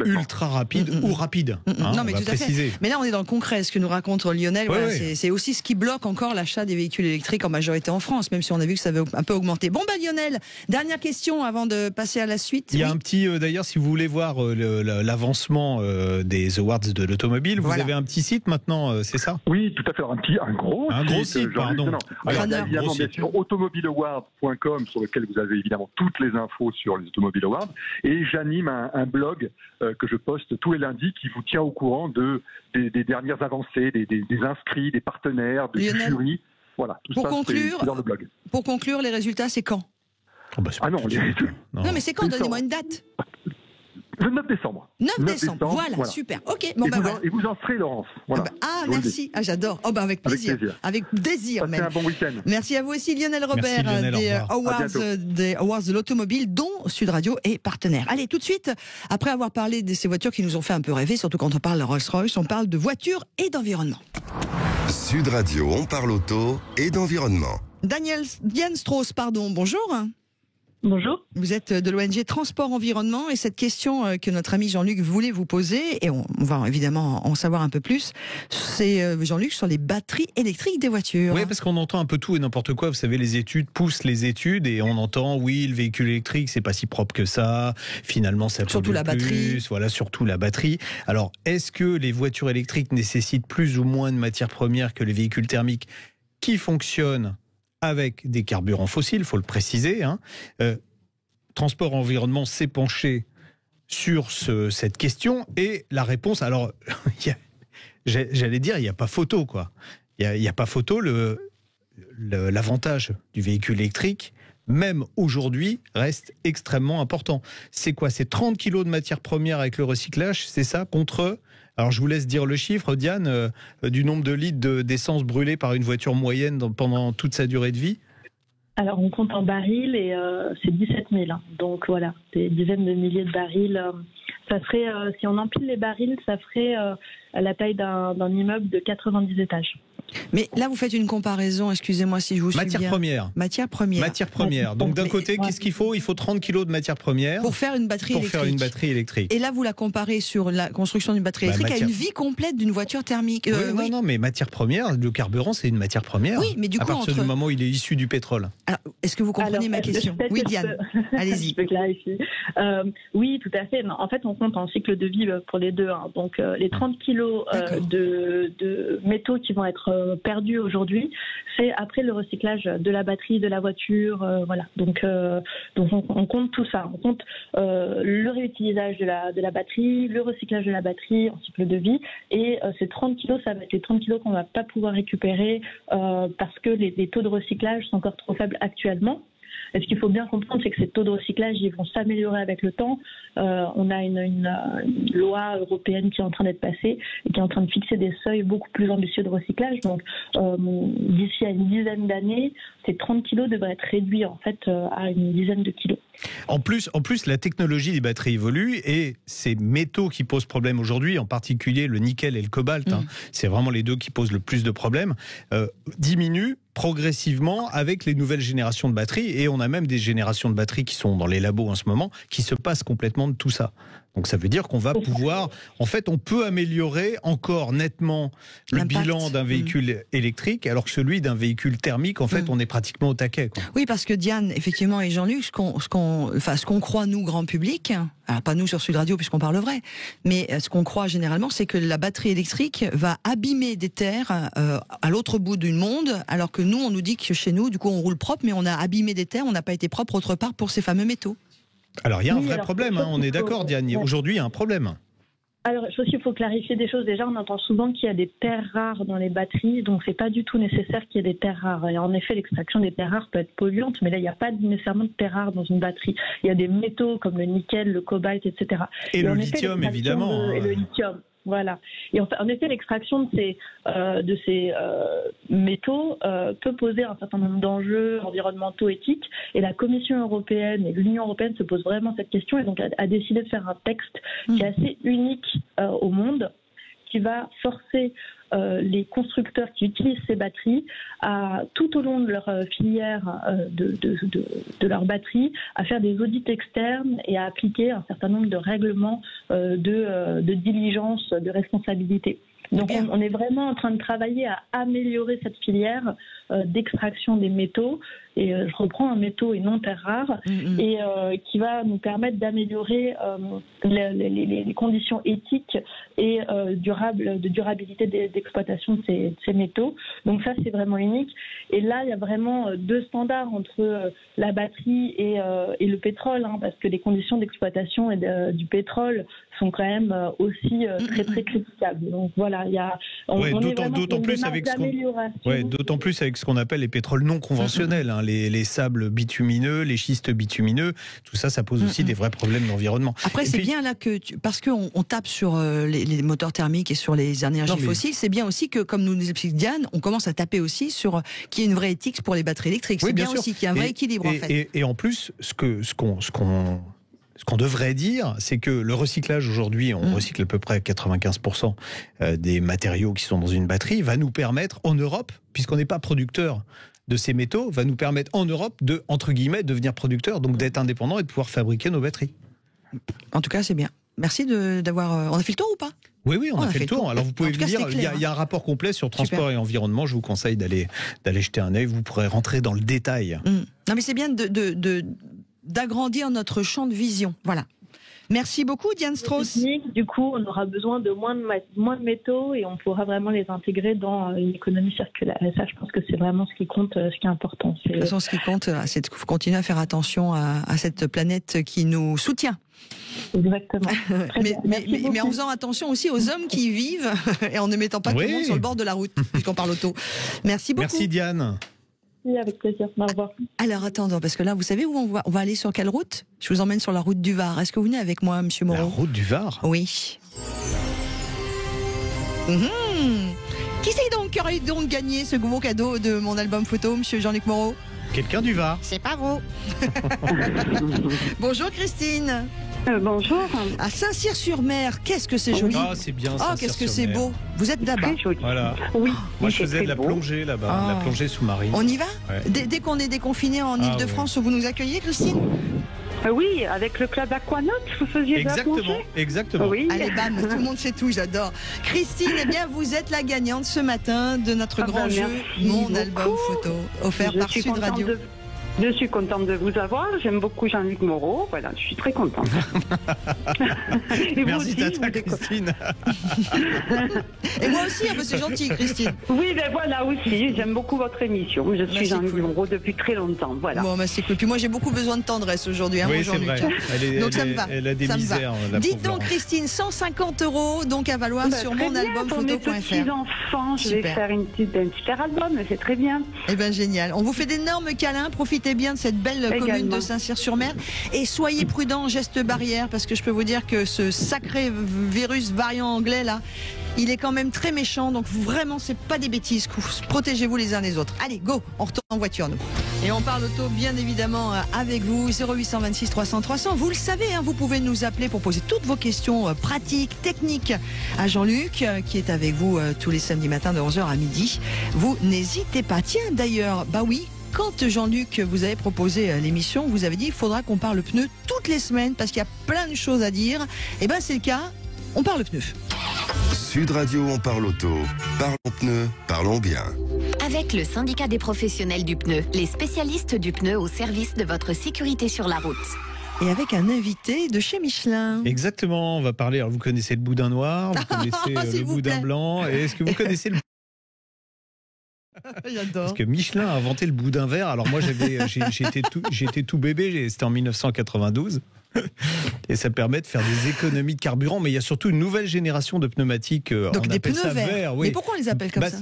ultra rapide ou rapide. Non, mais tout à fait. Mais là, on est dans le concret. Ce que nous raconte Lionel, c'est aussi ce qui bloque encore l'achat des véhicules électriques en majorité en France, même si on a vu que ça avait un peu augmenté. Bon, Lionel, dernière question avant de passer à la suite. Il y a un petit, d'ailleurs, si vous voulez voir l'avancement des Awards de l'automobile, vous avez un petit site maintenant, c'est ça? Oui, tout à fait. Un gros site, pardon. Alors, il y a évidemment, bien sûr, automobileawards.com, sur lequel vous avez évidemment toutes les infos sur les Automobile Awards. Et j'anime un blog que je poste tous les lundis qui vous tient au courant des dernières avancées, des inscrits, des partenaires, du jury. Voilà, tout ça, c'est dans le blog. Pour conclure, les résultats, c'est quand? Non, mais c'est quand? Donnez-moi une date. Le 9 décembre. 9 décembre, voilà, super. Ok, bon, et vous en serez, Laurence. Voilà. Merci. J'adore. Avec plaisir. Avec plaisir, même. Un bon week-end. Merci à vous aussi, Lionel Robert, des Awards de l'automobile, dont Sud Radio est partenaire. Allez, tout de suite, après avoir parlé de ces voitures qui nous ont fait un peu rêver, surtout quand on parle de Rolls-Royce, on parle de voitures et d'environnement. Sud Radio, on parle auto et d'environnement. Diane Strauss, bonjour. Bonjour. Vous êtes de l'ONG Transport Environnement, et cette question que notre ami Jean-Luc voulait vous poser, et on va évidemment en savoir un peu plus, c'est Jean-Luc sur les batteries électriques des voitures. Oui, parce qu'on entend un peu tout et n'importe quoi. Vous savez, les études poussent les études et on entend, oui, le véhicule électrique, c'est pas si propre que ça. Finalement, ça surtout la batterie. Voilà, surtout la batterie. Alors, est-ce que les voitures électriques nécessitent plus ou moins de matières premières que les véhicules thermiques qui fonctionnent avec des carburants fossiles, il faut le préciser. Transport Environnement s'est penché sur cette question, et la réponse, alors, j'allais dire, il n'y a pas photo, quoi. Il n'y a pas photo, l'avantage du véhicule électrique, même aujourd'hui, reste extrêmement important. C'est quoi? C'est 30 kilos de matières premières avec le recyclage, c'est ça, contre... Alors je vous laisse dire le chiffre, Diane, du nombre de litres d'essence brûlée par une voiture moyenne pendant toute sa durée de vie. Alors on compte en barils et c'est 17 000. Donc voilà, des dizaines de milliers de barils. Ça ferait, si on empile les barils, ça ferait la taille d'un immeuble de 90 étages. Mais là, vous faites une comparaison, excusez-moi si je vous suis bien. Matière première. Donc d'un côté, qu'est-ce qu'il faut? Il faut 30 kilos de matière première pour faire une batterie électrique. Et là, vous la comparez sur la construction d'une batterie électrique à une vie complète d'une voiture thermique. Non, mais matière première, le carburant, c'est une matière première. Oui, mais du coup, à partir du moment où il est issu du pétrole. Alors, est-ce que vous comprenez ma question? Oui, Diane, allez-y. Je peux clarifier. Oui, tout à fait. En fait, on compte en cycle de vie pour les deux. Donc, les 30 kilos de métaux qui vont être perdus aujourd'hui, c'est après le recyclage de la batterie, de la voiture, voilà. Donc on compte tout ça. On compte le réutilisage de la batterie, le recyclage de la batterie en cycle de vie, et ces 30 kilos, ça va être les 30 kilos qu'on ne va pas pouvoir récupérer parce que les taux de recyclage sont encore trop faibles actuellement. Et ce qu'il faut bien comprendre, c'est que ces taux de recyclage, ils vont s'améliorer avec le temps. On a une loi européenne qui est en train d'être passée et qui est en train de fixer des seuils beaucoup plus ambitieux de recyclage. Donc, d'ici à une dizaine d'années, ces 30 kilos devraient être réduits en fait à une dizaine de kilos. En plus, la technologie des batteries évolue, et ces métaux qui posent problème aujourd'hui, en particulier le nickel et le cobalt, c'est vraiment les deux qui posent le plus de problèmes, diminuent progressivement avec les nouvelles générations de batteries, et on a même des générations de batteries qui sont dans les labos en ce moment, qui se passent complètement de tout ça. Donc ça veut dire qu'on va pouvoir, en fait, on peut améliorer encore nettement le bilan d'un véhicule électrique, alors que celui d'un véhicule thermique, en fait, on est pratiquement au taquet, quoi. Oui, parce que Diane, effectivement, et Jean-Luc, ce qu'on croit, nous, grand public, alors pas nous sur Sud Radio puisqu'on parle vrai, mais ce qu'on croit généralement, c'est que la batterie électrique va abîmer des terres à l'autre bout du monde, alors que nous, on nous dit que chez nous, du coup, on roule propre, mais on a abîmé des terres, on n'a pas été propre autre part pour ces fameux métaux. Alors il y a un vrai problème, on est d'accord, Diane. Aujourd'hui, il y a un problème. Alors, je pense qu'il faut clarifier des choses. Déjà, on entend souvent qu'il y a des terres rares dans les batteries, donc c'est pas du tout nécessaire qu'il y ait des terres rares. Et en effet, l'extraction des terres rares peut être polluante, mais là, il n'y a pas nécessairement de terres rares dans une batterie. Il y a des métaux comme le nickel, le cobalt, etc. Et le lithium, évidemment. Et le lithium. Voilà. Et en effet, l'extraction de ces métaux peut poser un certain nombre d'enjeux environnementaux, éthiques. Et la Commission européenne et l'Union européenne se posent vraiment cette question et donc a décidé de faire un texte qui est assez unique au monde, qui va forcer les constructeurs qui utilisent ces batteries à, tout au long de leur filière de leur batterie, à faire des audits externes et à appliquer un certain nombre de règlements de diligence, de responsabilité. Donc on est vraiment en train de travailler à améliorer cette filière d'extraction des métaux, et je reprends un métaux et non terres rares, et qui va nous permettre d'améliorer les conditions éthiques et de durabilité d'exploitation de ces métaux. Donc ça, c'est vraiment unique. Et là, il y a vraiment deux standards entre la batterie et le pétrole, parce que les conditions d'exploitation du pétrole sont quand même aussi très très critiquables. Donc voilà, il y a d'autant plus avec ce qu'on appelle les pétroles non conventionnels, les sables bitumineux, les schistes bitumineux, tout ça, ça pose aussi des vrais problèmes d'environnement. Après, c'est bien là parce qu'on tape sur les moteurs thermiques et sur les énergies fossiles, c'est bien aussi que, comme nous explique Diane, on commence à taper aussi sur qu'il y ait une vraie éthique pour les batteries électriques. C'est bien aussi qu'il y ait un vrai équilibre, en fait. Et en plus, ce qu'on devrait dire, c'est que le recyclage aujourd'hui, on recycle à peu près 95% des matériaux qui sont dans une batterie, va nous permettre en Europe, puisqu'on n'est pas producteur de ces métaux, va nous permettre en Europe de, entre guillemets, devenir producteur, donc d'être indépendant et de pouvoir fabriquer nos batteries. En tout cas, c'est bien. Merci d'avoir... On a fait le tour ou pas ? Oui, on a fait le tour. Alors vous pouvez le lire, il y a un rapport complet sur transport et environnement, je vous conseille d'aller jeter un œil, vous pourrez rentrer dans le détail. Non mais c'est bien d'agrandir notre champ de vision, voilà. Merci beaucoup, Diane Strauss. Du coup, on aura besoin de moins de métaux et on pourra vraiment les intégrer dans une économie circulaire. Et ça, je pense que c'est vraiment ce qui compte, ce qui est important. De toute façon, ce qui compte, c'est de continuer à faire attention à cette planète qui nous soutient. Exactement. Mais en faisant attention aussi aux hommes qui y vivent et en ne mettant pas tout le monde sur le bord de la route, puisqu'on parle auto. Merci beaucoup. Merci, Diane. Avec plaisir. Au revoir. Alors attendons, parce que là, vous savez où on va aller sur quelle route ? Je vous emmène sur la route du Var. Est-ce que vous venez avec moi, Monsieur Moreau ? La route du Var ? Oui. Qui c'est donc qui aurait donc gagné ce beau cadeau de mon album photo, Monsieur Jean-Luc Moreau ? Quelqu'un du Var. C'est pas vous. Bonjour Christine. Bonjour. À Saint-Cyr-sur-Mer, qu'est-ce que c'est joli. Ah, c'est bien ça. Oh, qu'est-ce que c'est beau. Vous êtes là-bas. Voilà. Oui. Moi, je faisais de la plongée là-bas, la plongée sous-marine. On y va ? Ouais. Dès qu'on est déconfiné en Ile-de-France, vous nous accueillez, Christine ? Oui, avec le club Aquanaut, vous faisiez de la plongée ? Exactement. Oui. Allez, bam, tout le monde sait tout, j'adore. Christine, eh bien, vous êtes la gagnante ce matin de notre grand jeu, Mon album photo, offert par Sud Radio. Je suis contente de vous avoir. J'aime beaucoup Jean-Luc Moreau. Voilà, je suis très contente. Et merci Tata Christine. Et moi aussi, c'est gentil, Christine. Oui, ben voilà aussi. J'aime beaucoup votre émission. Je suis Jean-Luc Moreau depuis très longtemps. Voilà. Bon, c'est cool. Puis moi, j'ai beaucoup besoin de tendresse aujourd'hui, oui, c'est vrai. Donc ça me va. Elle a des misères. Dites donc, Christine, 150 € donc à valoir sur monalbumphoto.fr. Pour mes petits enfants, je vais faire un super album. C'est très bien. Eh ben génial. On vous fait d'énormes câlins. Profitez bien de cette belle commune de Saint-Cyr-sur-Mer et soyez prudents, gestes barrières, parce que je peux vous dire que ce sacré virus variant anglais là, il est quand même très méchant, donc vraiment c'est pas des bêtises. Protégez-vous les uns les autres. Allez, go, on retourne en voiture nous. Et on parle auto bien évidemment avec vous, 0826 300 300. Vous le savez, vous pouvez nous appeler pour poser toutes vos questions pratiques, techniques à Jean-Luc qui est avec vous tous les samedis matins de 11h à midi. Vous n'hésitez pas. Tiens d'ailleurs, bah oui, quand Jean-Luc, vous avez proposé l'émission, vous avez dit il faudra qu'on parle pneus toutes les semaines parce qu'il y a plein de choses à dire. Et ben c'est le cas, on parle pneus. Sud Radio, on parle auto. Parlons pneus, parlons bien. Avec le syndicat des professionnels du pneu, les spécialistes du pneu au service de votre sécurité sur la route. Et avec un invité de chez Michelin. Exactement, on va parler, alors vous connaissez le boudin noir, vous connaissez le boudin blanc, et est-ce que vous connaissez le... J'adore. Parce que Michelin a inventé le boudin vert, alors moi j'étais tout bébé, c'était en 1992. Et ça permet de faire des économies de carburant, mais il y a surtout une nouvelle génération de pneumatiques. Donc des pneus verts. Oui. Mais pourquoi on les appelle comme ça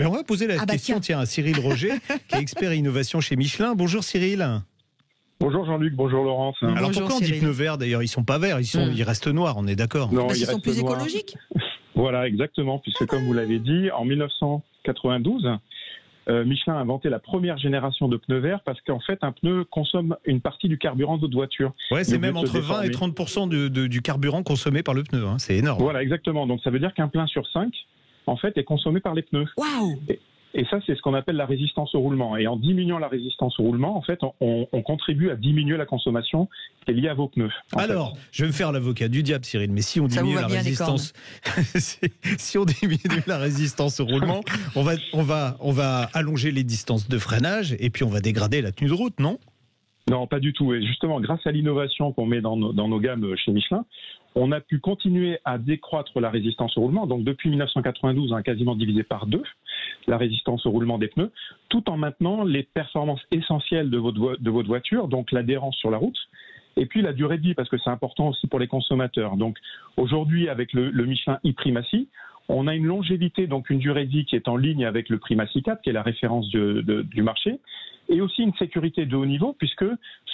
on va poser la question à Cyril Roger, qui est expert innovation chez Michelin. Bonjour Cyril. Bonjour Jean-Luc, bonjour Laurence. Alors pourquoi on dit pneus verts d'ailleurs? Ils sont pas verts, ils restent noirs, on est d'accord? Non, ils sont plus écologiques. Voilà, exactement, puisque comme vous l'avez dit, en 1992, Michelin a inventé la première génération de pneus verts parce qu'en fait, un pneu consomme une partie du carburant d'autres voitures. Ouais, c'est même entre 20 et 30% du carburant consommé par le pneu. Hein. C'est énorme. Voilà, exactement. Donc ça veut dire qu'un plein sur 5, en fait, est consommé par les pneus. Waouh! Et ça, c'est ce qu'on appelle la résistance au roulement. Et en diminuant la résistance au roulement, en fait, on contribue à diminuer la consommation qui est liée à vos pneus. Alors, je vais me faire l'avocat du diable, Cyril, mais si on diminue la résistance, si on diminue la résistance au roulement, on va allonger les distances de freinage et puis on va dégrader la tenue de route, non? Non, pas du tout. Et justement, grâce à l'innovation qu'on met dans nos gammes chez Michelin, on a pu continuer à décroître la résistance au roulement. Donc depuis 1992, on a quasiment divisé par 2 la résistance au roulement des pneus, tout en maintenant les performances essentielles de votre voiture, donc l'adhérence sur la route, et puis la durée de vie, parce que c'est important aussi pour les consommateurs. Donc aujourd'hui, avec le Michelin e-Primacy, on a une longévité, donc une durée de vie qui est en ligne avec le Primacy 4, qui est la référence du marché, et aussi une sécurité de haut niveau, puisque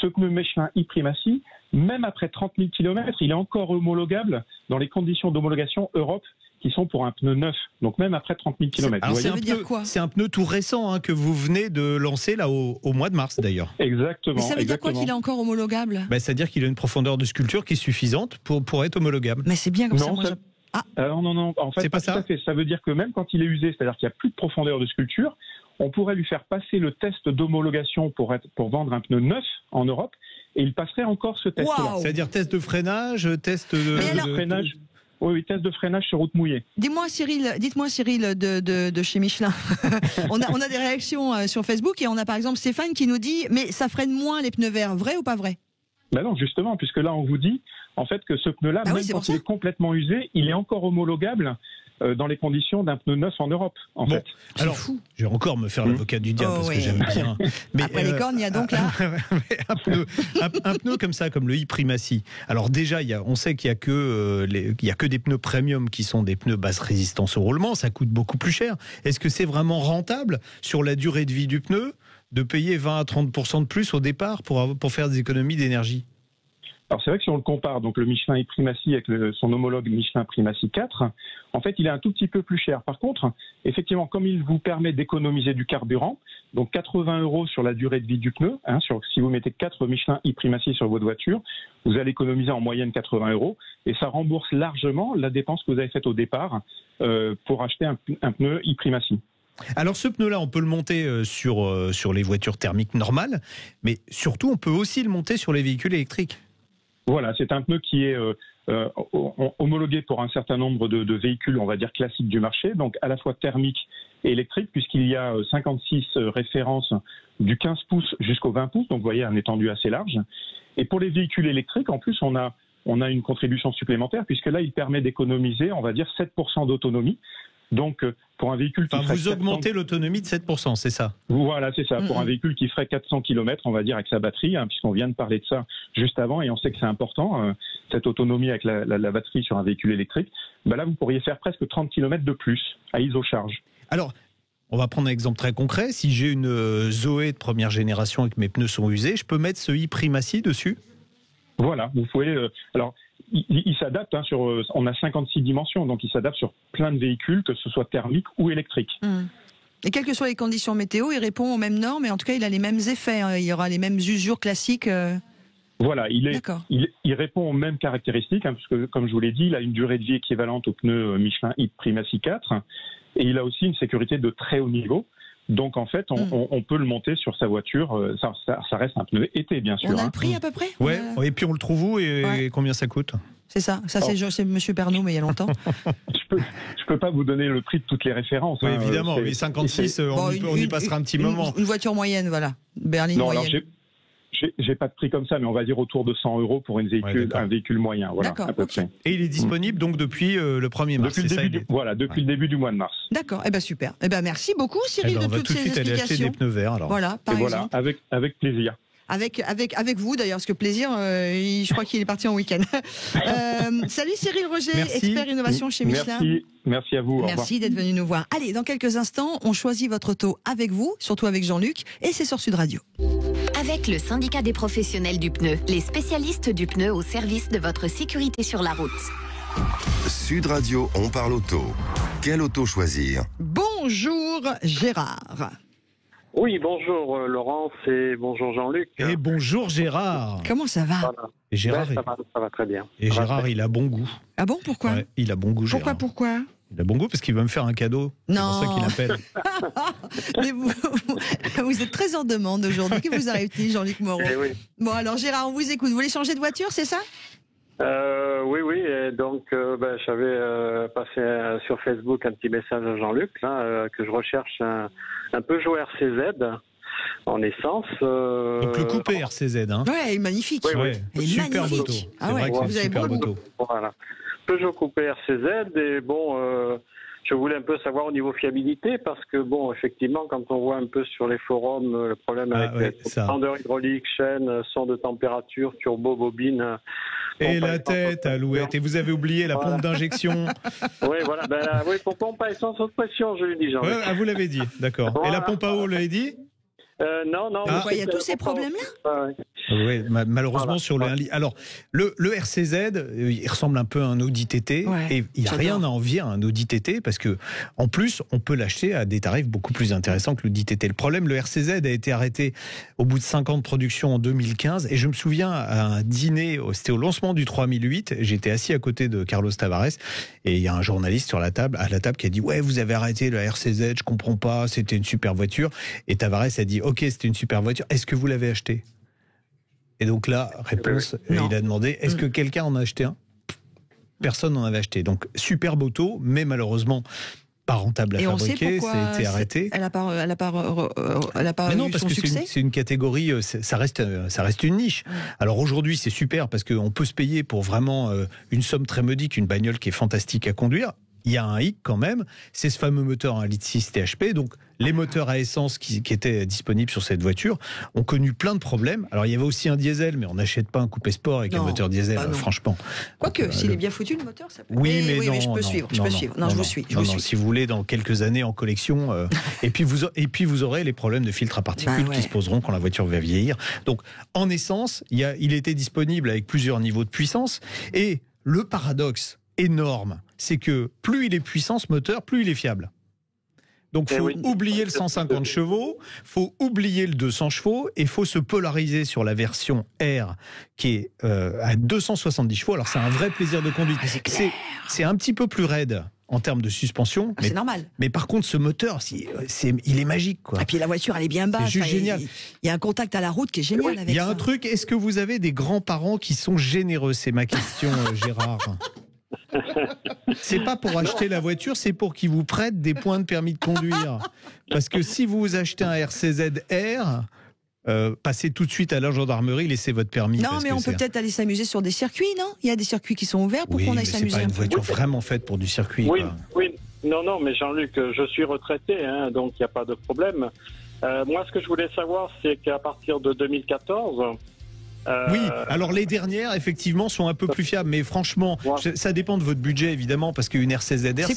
ce pneu Michelin e-Primacy, même après 30 000 km, il est encore homologable dans les conditions d'homologation Europe qui sont pour un pneu neuf, donc même après 30 000 km. Alors ça veut dire quoi? C'est un pneu tout récent que vous venez de lancer là au mois de mars d'ailleurs. Exactement. Mais ça veut dire quoi qu'il est encore homologable? C'est-à-dire qu'il a une profondeur de sculpture qui est suffisante pour être homologable. Mais c'est bien comme non, ça. Non, en fait, c'est pas ça. Tout à fait. Ça veut dire que même quand il est usé, c'est-à-dire qu'il n'y a plus de profondeur de sculpture, on pourrait lui faire passer le test d'homologation pour vendre un pneu neuf en Europe, et il passerait encore ce test-là. Wow. C'est-à-dire test de freinage, test de freinage. Oui, test de freinage sur route mouillée. Dites-moi Cyril de chez Michelin. on a des réactions sur Facebook et on a par exemple Stéphane qui nous dit mais ça freine moins les pneus verts, vrai ou pas vrai? Ben non, justement, puisque là on vous dit en fait que ce pneu-là, même quand il est complètement usé, il est encore homologable dans les conditions d'un pneu neuf en Europe. Fait. Alors, je vais encore me faire l'avocat du diable parce que j'aime bien. Mais après les cornes, il y a donc là un pneu comme ça, comme le e-Primacy. Alors déjà, on sait qu'il y a que des pneus premium qui sont des pneus basse résistance au roulement. Ça coûte beaucoup plus cher. Est-ce que c'est vraiment rentable sur la durée de vie du pneu de payer 20 à 30% de plus au départ pour faire des économies d'énergie? Alors c'est vrai que si on le compare, donc le Michelin e-Primacy avec son homologue Michelin Primacy 4, en fait il est un tout petit peu plus cher. Par contre, effectivement, comme il vous permet d'économiser du carburant, donc 80 € sur la durée de vie du pneu, si vous mettez 4 Michelin e-Primacy sur votre voiture, vous allez économiser en moyenne 80 € et ça rembourse largement la dépense que vous avez faite au départ pour acheter un pneu e-Primacy. Alors ce pneu-là, on peut le monter sur les voitures thermiques normales, mais surtout on peut aussi le monter sur les véhicules électriques. Voilà, c'est un pneu qui est homologué pour un certain nombre de véhicules, on va dire classiques du marché, donc à la fois thermiques et électriques, puisqu'il y a 56 références du 15 pouces jusqu'au 20 pouces, donc vous voyez un étendue assez large. Et pour les véhicules électriques, en plus, on a une contribution supplémentaire, puisque là, il permet d'économiser, on va dire, 7% d'autonomie. Donc, pour un véhicule qui vous augmentez l'autonomie de 7%, c'est ça? Voilà, c'est ça. Pour un véhicule qui ferait 400 km, on va dire, avec sa batterie, puisqu'on vient de parler de ça juste avant, et on sait que c'est important, cette autonomie avec la batterie sur un véhicule électrique, là, vous pourriez faire presque 30 km de plus à isocharge. Alors, on va prendre un exemple très concret. Si j'ai une Zoé de première génération et que mes pneus sont usés, je peux mettre ce e-Primacy dessus? Voilà, vous pouvez... Il s'adapte, on a 56 dimensions, donc il s'adapte sur plein de véhicules, que ce soit thermique ou électrique. Et quelles que soient les conditions météo, il répond aux mêmes normes, et en tout cas, il a les mêmes effets. Il y aura les mêmes usures classiques. Voilà, il répond aux mêmes caractéristiques, puisque, comme je vous l'ai dit, il a une durée de vie équivalente au pneu Michelin e-Primacy 4, et il a aussi une sécurité de très haut niveau, Donc en fait, on peut le monter sur sa voiture. Ça reste un pneu été, bien sûr. On a le prix à peu près? Ouais. Et puis on le trouve où et combien ça coûte? C'est ça. Ça, c'est Monsieur Pernaut, mais il y a longtemps. Je peux pas vous donner le prix de toutes les références. Oui, évidemment. Mais 56, on y passera un petit moment. Une voiture moyenne, voilà. Berline moyenne. Alors j'ai pas de prix comme ça, mais on va dire autour de 100 € pour un véhicule moyen. Voilà, à peu près. Et il est disponible donc depuis le 1er mars. Depuis le début du mois de mars. D'accord. Super. Merci beaucoup, Cyril, de toutes ces explications. On va tout de suite aller acheter des pneus verts. Alors. Voilà, par exemple. Avec plaisir. Avec vous d'ailleurs, parce que plaisir, je crois qu'il est parti en week-end. Salut Cyril Roger, expert innovation chez Michelin. Merci à vous. Merci d'être venu nous voir. Allez, dans quelques instants, on choisit votre auto avec vous, surtout avec Jean-Luc, et c'est sur Sud Radio. Avec le syndicat des professionnels du pneu, les spécialistes du pneu au service de votre sécurité sur la route. Sud Radio, on parle auto. Quelle auto choisir? Bonjour Gérard. Oui, bonjour Laurence et bonjour Jean-Luc. Et bonjour Gérard. Comment ça va? Voilà. Et Gérard, ça va très bien. Et Gérard, il a bon goût. Ah bon, pourquoi? Il a bon goût, Gérard. Pourquoi? Il a bon goût parce qu'il va me faire un cadeau. Non. C'est pour ça qu'il appelle. Mais vous êtes très en demande aujourd'hui. Que vous arrive-t-il, Jean-Luc Moreau? Oui. Bon, alors Gérard, on vous écoute. Vous voulez changer de voiture, c'est ça? Oui. Et donc, j'avais passé sur Facebook un petit message à Jean-Luc que je recherche un Peugeot RCZ en essence. Donc le coupé RCZ, hein? Ouais, il est magnifique. Oui. Il est super magnifique. moto. Ah ouais, vous avez super moto. Voilà. Peugeot coupé RCZ et je voulais un peu savoir au niveau fiabilité parce que effectivement, quand on voit un peu sur les forums le problème avec tendeur hydraulique, chaîne, son de température, turbo, bobine. Et la tête, Alouette. Et vous avez oublié la pompe d'injection. Oui, voilà. Pour pompe à essence haute pression, je lui dis, Jean. Vous l'avez dit, d'accord. Voilà. Et la pompe à eau, vous l'avez dit? Non. Il y a tous ces problèmes-là? Oui, malheureusement sur le 1 litre. Alors, le RCZ, il ressemble un peu à un Audi TT, et il n'y a rien à envier à un Audi TT, parce que en plus, on peut l'acheter à des tarifs beaucoup plus intéressants que l'Audi TT. Le problème, le RCZ a été arrêté au bout de 5 ans de production en 2015, et je me souviens à un dîner, c'était au lancement du 3008, j'étais assis à côté de Carlos Tavares, et il y a un journaliste à la table qui a dit « Ouais, vous avez arrêté le RCZ, je comprends pas, c'était une super voiture », et Tavares a dit « Ok, c'était une super voiture, est-ce que vous l'avez acheté ?» Et donc là, réponse, il a demandé, est-ce que quelqu'un en a acheté un? Personne n'en avait acheté. Donc, superbe auto, mais malheureusement, pas rentable à fabriquer, ça a été arrêté. Elle n'a pas mais non, eu parce son que succès. c'est une catégorie, ça reste une niche. Alors aujourd'hui, c'est super parce qu'on peut se payer pour vraiment une somme très modique, une bagnole qui est fantastique à conduire. Il y a un hic quand même, c'est ce fameux moteur 1,6 litre THP. Donc les moteurs à essence qui étaient disponibles sur cette voiture ont connu plein de problèmes. Alors il y avait aussi un diesel, mais on n'achète pas un coupé sport avec un moteur diesel, franchement. Quoique, s'il est bien foutu le moteur, ça peut. Oui, mais non, je peux suivre. Non, je vous suis. Si vous voulez, dans quelques années en collection, et puis vous aurez les problèmes de filtres à particules qui se poseront quand la voiture va vieillir. Donc en essence, il était disponible avec plusieurs niveaux de puissance, et le paradoxe énorme, c'est que plus il est puissant ce moteur, plus il est fiable. Donc il faut oublier le 150 chevaux, faut oublier le 200 chevaux, et il faut se polariser sur la version R qui est à 270 chevaux. Alors c'est un vrai plaisir de conduite. C'est un petit peu plus raide en termes de suspension. C'est normal. Mais par contre, ce moteur, il est magique, quoi. Et puis la voiture, elle est bien basse. C'est juste génial. Il y a un contact à la route qui est génial avec ça. Il y a un truc, est-ce que vous avez des grands-parents qui sont généreux? C'est ma question, Gérard. C'est pas pour acheter la voiture, c'est pour qu'ils vous prêtent des points de permis de conduire. Parce que si vous achetez un RCZ R, passez tout de suite à la gendarmerie, laissez votre permis. Non, mais on peut peut-être aller s'amuser sur des circuits, non? Il y a des circuits qui sont ouverts pour qu'on aille s'amuser. C'est pas une voiture vraiment faite pour du circuit. Oui. Non, mais Jean-Luc, je suis retraité, donc il n'y a pas de problème. Moi, ce que je voulais savoir, c'est qu'à partir de 2014... Oui, alors les dernières, effectivement, sont un peu plus fiables, mais franchement, ça dépend de votre budget, évidemment, parce qu'une RCZ-R,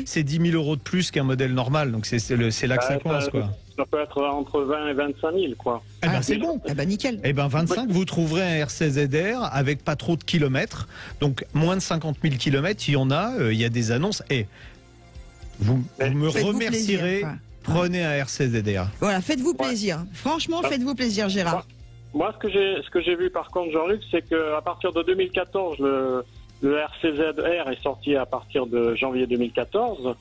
c'est 10 000 € de plus qu'un modèle normal, donc c'est là que ça coince, quoi. Ça peut être entre 20 et 25 000, quoi. Eh ben c'est bon. Eh ben nickel. Eh ben 25, vous trouverez un RCZ-R avec pas trop de kilomètres, donc moins de 50 000 kilomètres, il y en a, il y a des annonces, et vous me remercierez, prenez un RCZ-R. Voilà, faites-vous plaisir. Franchement, faites-vous plaisir, Gérard. Moi, ce que j'ai vu par contre, Jean-Luc, c'est qu'à partir de 2014, le RCZ-R est sorti à partir de janvier 2014.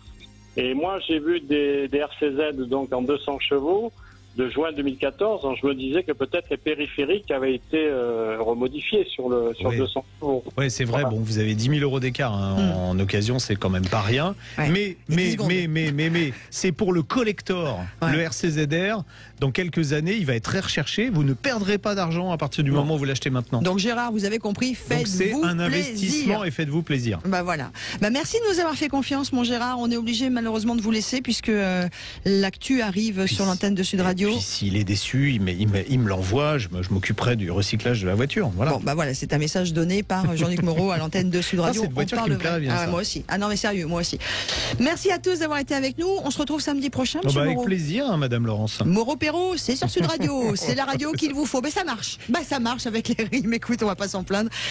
Et moi, j'ai vu des RCZ donc en 200 chevaux de juin 2014. Donc je me disais que peut-être les périphériques avaient été remodifiés sur 200 chevaux. Oui, c'est vrai. Voilà. Bon, vous avez 10 000 € d'écart en occasion, c'est quand même pas rien. Ouais. Mais c'est pour le collector, le RCZR. Dans quelques années, il va être très recherché. Vous ne perdrez pas d'argent à partir du moment où vous l'achetez maintenant. Donc Gérard, vous avez compris, faites-vous plaisir. C'est un investissement et faites-vous plaisir. Bah voilà. Bah merci de nous avoir fait confiance, mon Gérard. On est obligé malheureusement de vous laisser puisque l'actu arrive sur l'antenne de Sud Radio. Puis s'il est déçu, il me l'envoie. Je m'occuperai du recyclage de la voiture. Voilà. Bon, bah voilà, c'est un message donné par Jean-Luc Moreau à l'antenne de Sud Radio. C'est une voiture qui me plairait bien. Moi aussi. Ah non, mais sérieux, moi aussi. Merci à tous d'avoir été avec nous. On se retrouve samedi prochain, monsieur Moreau. Avec plaisir, hein, Madame Laurence. Moreau Perrault, c'est sur Sud Radio. C'est la radio qu'il vous faut. Mais ça marche. Bah ça marche avec les rimes. Écoute, on va pas s'en plaindre.